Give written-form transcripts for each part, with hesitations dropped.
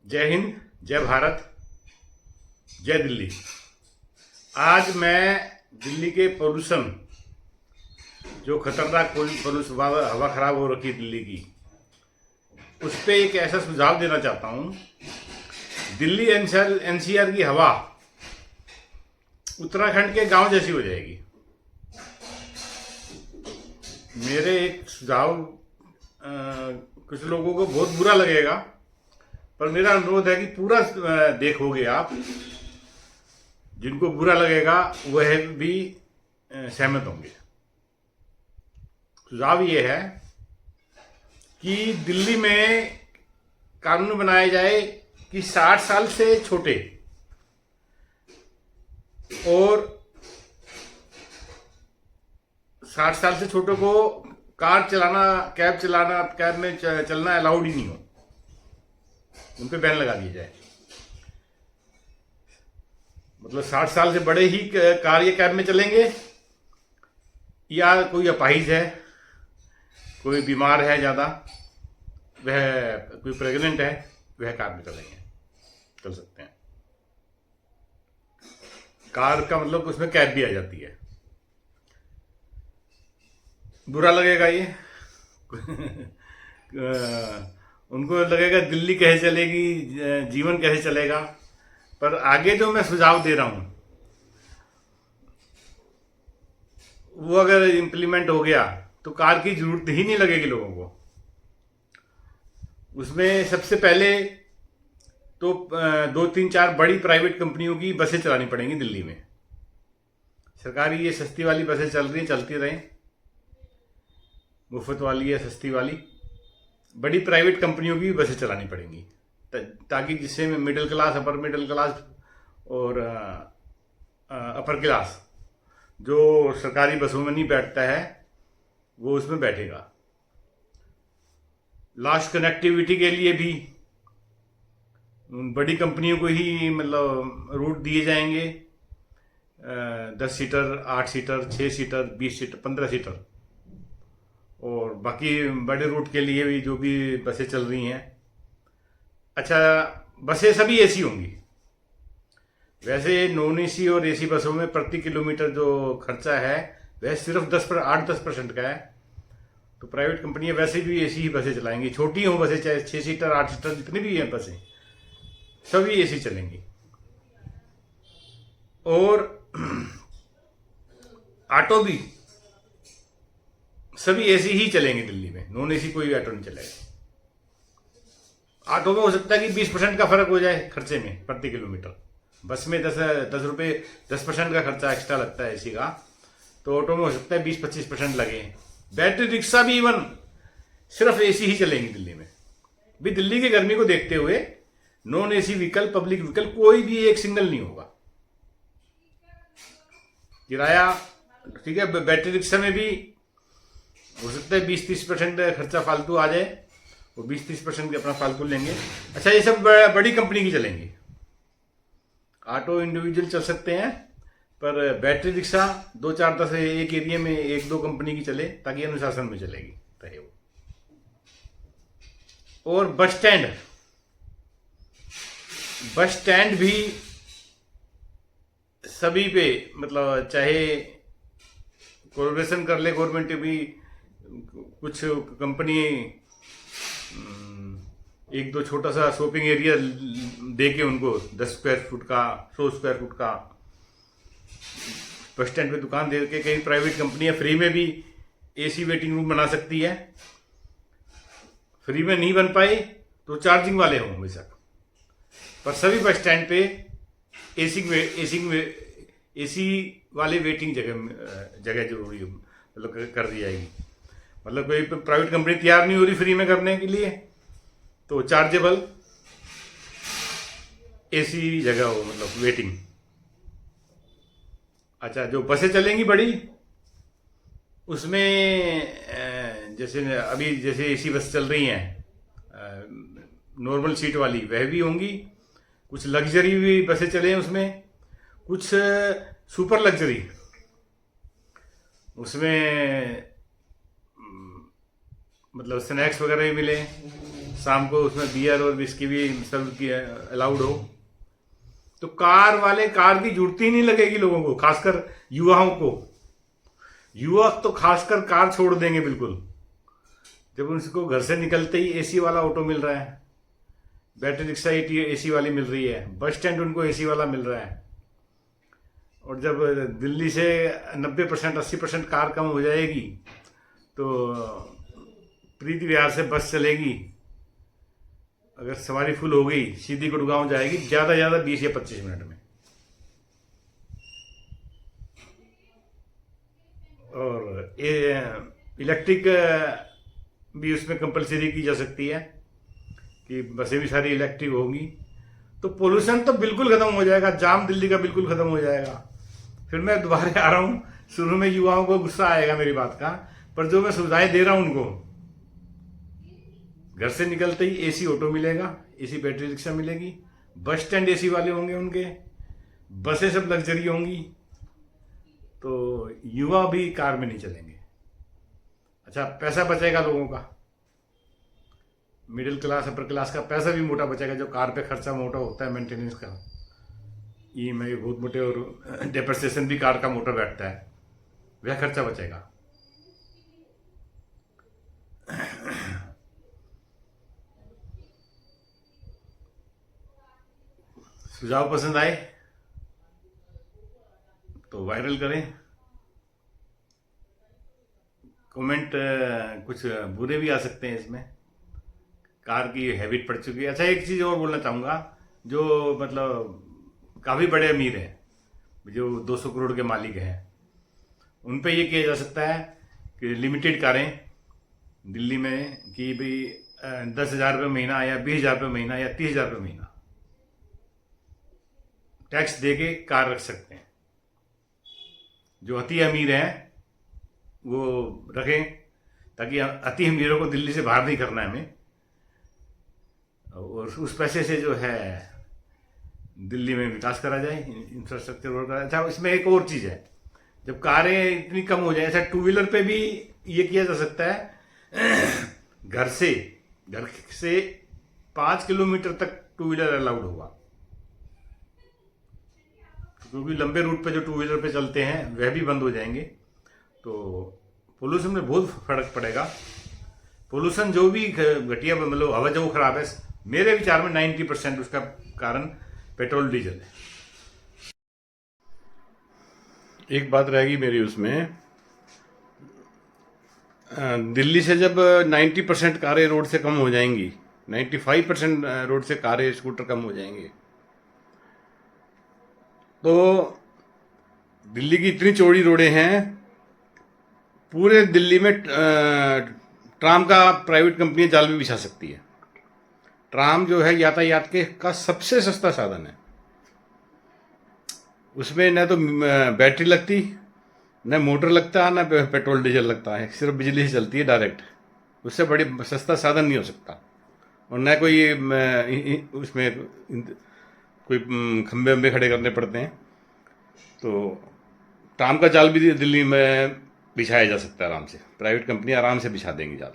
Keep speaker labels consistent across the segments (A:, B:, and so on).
A: जय हिंद, जय भारत, जय दिल्ली। आज मैं दिल्ली के पोल्यूशन, जो खतरनाक पोल्यूशन, हवा खराब हो रखी है दिल्ली की, उस पर एक ऐसा सुझाव देना चाहता हूँ। दिल्ली एनसीआर की हवा उत्तराखंड के गांव जैसी हो जाएगी। मेरे एक सुझाव कुछ लोगों को बहुत बुरा लगेगा, पर मेरा अनुरोध है कि पूरा देखोगे आप। जिनको बुरा लगेगा वह भी सहमत होंगे। सुझाव ये है कि दिल्ली में कानून बनाया जाए कि 60 साल से छोटे और 60 साल से छोटे को कार चलाना, कैब में चलना अलाउड ही नहीं हो, उन पे बैन लगा दिया जाए। मतलब 60 साल से बड़े ही कार या कैब में चलेंगे, या कोई अपाहिज है, कोई बीमार है ज़्यादा, वह कोई प्रेग्नेंट है, वह कार में चल सकते हैं। कार का मतलब उसमें कैब भी आ जाती है। बुरा लगेगा ये उनको लगेगा दिल्ली कैसे चलेगी, जीवन कैसे चलेगा। पर आगे जो मैं सुझाव दे रहा हूं वो अगर इम्प्लीमेंट हो गया तो कार की जरूरत ही नहीं लगेगी लोगों को। उसमें सबसे पहले तो 2-3-4 बड़ी प्राइवेट कंपनियों की बसें चलानी पड़ेंगी दिल्ली में। सरकारी ये सस्ती वाली बसें चल रही हैं, चलती रहें, मुफ्त वाली या सस्ती वाली। बड़ी प्राइवेट कंपनियों की बसें चलानी पड़ेंगी ताकि जिससे middle class, upper middle class और अपर क्लास जो सरकारी बसों में नहीं बैठता है वो उसमें बैठेगा। लास्ट कनेक्टिविटी के लिए भी बड़ी कंपनियों को ही मतलब रूट दिए जाएंगे, 10 seater, 8 seater, 6 seater, 20 seater, 15 seater. और बाकी बड़े रूट के लिए भी जो भी बसें चल रही हैं, अच्छा बसें सभी एसी होंगी। वैसे नॉन एसी और एसी बसों में प्रति किलोमीटर जो खर्चा है वह सिर्फ 8-10% का है। तो प्राइवेट कंपनियां वैसे भी एसी ही बसें चलाएंगी, छोटी हों बसें, चाहे 6 सीटर, 8 सीटर, जितनी भी हैं बसें सभी एसी चलेंगी। और ऑटो भी सभी एसी ही चलेंगे दिल्ली में, नॉन एसी कोई ऑटो नहीं चलेगा। ऑटो में हो सकता है कि 20% का फर्क हो जाए खर्चे में प्रति किलोमीटर। बस में 10 रुपये 10% का खर्चा एक्स्ट्रा लगता है एसी का, तो ऑटो में हो सकता है 20-25% लगे। बैटरी रिक्शा भी इवन सिर्फ एसी ही चलेंगी दिल्ली में। भी दिल्ली की गर्मी को देखते हुए non AC vehicle, public vehicle कोई भी एक सिंगल नहीं होगा। किराया ठीक है, बैटरी रिक्शा में भी हो सकता है 20-30% खर्चा फालतू आ जाए, वो 20-30% अपना फालतू लेंगे। अच्छा, ये सब बड़ी कंपनी की चलेंगी। ऑटो इंडिविजुअल चल सकते हैं, पर बैटरी रिक्शा 2-4-10 एक एरिया में 1-2 कंपनी की चले ताकि अनुशासन में चलेगी रहे वो। और बस स्टैंड भी सभी पे, मतलब चाहे कोलैबोरेशन कर ले गवर्नमेंट भी, कुछ कंपनी 1-2 छोटा सा शॉपिंग एरिया दे के उनको 10 स्क्वायर फुट का, 100 स्क्वायर फुट का बस स्टैंड पे दुकान दे के कई प्राइवेट कंपनियां फ्री में भी एसी वेटिंग रूम बना सकती है। फ्री में नहीं बन पाए तो चार्जिंग वाले हों बेशक, पर सभी बस स्टैंड पे एसी वाले वेटिंग जगह जरूरी, मतलब कर दी जाएगी। मतलब कोई प्राइवेट कंपनी तैयार नहीं हो रही फ्री में करने के लिए, तो चार्जेबल एसी जगह हो, मतलब वेटिंग। अच्छा, जो बसें चलेंगी बड़ी, उसमें जैसे एसी बस चल रही हैं नॉर्मल सीट वाली, वह भी होंगी। कुछ लग्जरी भी बसें चले हैं उसमें, कुछ सुपर लग्जरी, उसमें मतलब स्नैक्स वगैरह भी मिले, शाम को उसमें बियर और विस्की भी सर्व की अलाउड हो, तो कार वाले कार की जरूरत ही नहीं लगेगी लोगों को, खासकर युवाओं को। युवा तो खासकर कार छोड़ देंगे बिल्कुल, जब उनको घर से निकलते ही एसी वाला ऑटो मिल रहा है, बैटरी रिक्शा एसी वाली मिल रही है, बस स्टैंड उनको एसी वाला मिल रहा है। और जब दिल्ली से 90% 80% कार कम हो जाएगी तो प्रीत विहार से बस चलेगी, अगर सवारी फुल हो गई सीधी गुड़गांव जाएगी, ज़्यादा ज़्यादा 20 या 25 मिनट में। और इलेक्ट्रिक भी उसमें कंपलसरी की जा सकती है कि बसें भी सारी इलेक्ट्रिक होंगी, तो पोल्यूशन तो बिल्कुल खत्म हो जाएगा, जाम दिल्ली का बिल्कुल खत्म हो जाएगा। फिर मैं दोबारा आ रहा हूँ, शुरू में युवाओं को गुस्सा आएगा मेरी बात का, पर जो मैं सुविधाएं दे रहा हूँ उनको, घर से निकलते ही एसी ऑटो मिलेगा, एसी बैटरी रिक्शा मिलेगी, बस स्टैंड एसी वाले होंगे उनके, बसें सब लग्जरी होंगी, तो युवा भी कार में नहीं चलेंगे। अच्छा, पैसा बचेगा लोगों का, मिडिल क्लास अपर क्लास का पैसा भी मोटा बचेगा, जो कार पे खर्चा मोटा होता है मेंटेनेंस का, ईएमआई बहुत मोटे, और डेप्रिसिएशन भी कार का मोटा बैठता है, वह खर्चा बचेगा। सुझाव पसंद आए तो वायरल करें, कमेंट कुछ बुरे भी आ सकते हैं इसमें, कार की हैबिट पड़ चुकी है। अच्छा, एक चीज़ और बोलना चाहूँगा, जो मतलब काफ़ी बड़े अमीर हैं, जो 200 करोड़ के मालिक हैं, उन पे ये किया जा सकता है कि लिमिटेड कारें दिल्ली में, कि भाई 10,000 रुपये महीना या 20,000 रुपये महीना या 30,000 रुपये महीना टैक्स दे के कार रख सकते हैं। जो अति अमीर हैं वो रखें, ताकि अति अमीरों को दिल्ली से बाहर नहीं करना है हमें, और उस पैसे से जो है दिल्ली में विकास करा जाए, इंफ्रास्ट्रक्चर वर्क करा जाए। अच्छा, इसमें एक और चीज़ है, जब कारें इतनी कम हो जाए, ऐसा टू व्हीलर पे भी ये किया जा सकता है, घर से 5 किलोमीटर तक टू व्हीलर अलाउड होगा, क्योंकि लंबे रूट पे जो टू व्हीलर पे चलते हैं वह भी बंद हो जाएंगे, तो पोल्यूशन में बहुत फर्क पड़ेगा। पोल्यूशन जो भी घटिया, मतलब हवा जो खराब है, मेरे विचार में 90% उसका कारण पेट्रोल डीजल है। एक बात रहेगी मेरी उसमें, दिल्ली से जब 90% कारें रोड से कम हो जाएंगी, 95% रोड से कारें स्कूटर कम हो जाएंगे, तो दिल्ली की इतनी चौड़ी रोडें हैं, पूरे दिल्ली में ट्राम का प्राइवेट कंपनी जाल भी बिछा सकती है। ट्राम जो है यातायात का सबसे सस्ता साधन है, उसमें न तो बैटरी लगती, न मोटर लगता, न पेट्रोल डीजल लगता है, सिर्फ बिजली से चलती है डायरेक्ट। उससे बड़ी सस्ता साधन नहीं हो सकता, और न कोई उसमें कोई खंबे वंबे खड़े करने पड़ते हैं। तो ट्राम का जाल भी दिल्ली में बिछाया जा सकता है आराम से, प्राइवेट कंपनी आराम से बिछा देंगी जाल।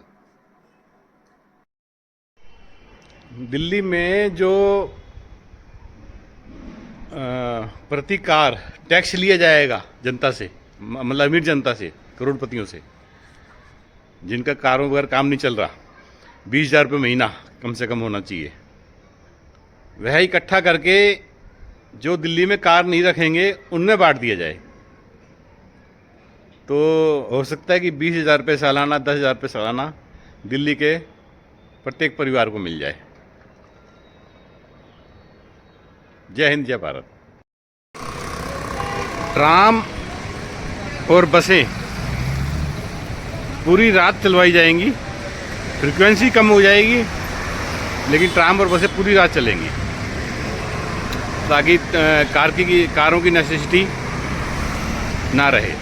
A: दिल्ली में जो प्रति कार टैक्स लिया जाएगा जनता से, मतलब अमीर जनता से, करोड़पतियों से, जिनका कारोबार काम नहीं चल रहा, 20,000 रुपये महीना कम से कम होना चाहिए, वह इकट्ठा करके जो दिल्ली में कार नहीं रखेंगे उनमें बांट दिया जाए, तो हो सकता है कि 20,000 रुपये सालाना, 10,000 रुपये सालाना दिल्ली के प्रत्येक परिवार को मिल जाए। जय हिंद, जय भारत। ट्राम और बसें पूरी रात चलवाई जाएंगी, फ्रीक्वेंसी कम हो जाएगी, लेकिन ट्राम और बसें पूरी रात चलेंगी, ताकि कारों की नेसेसिटी ना रहे।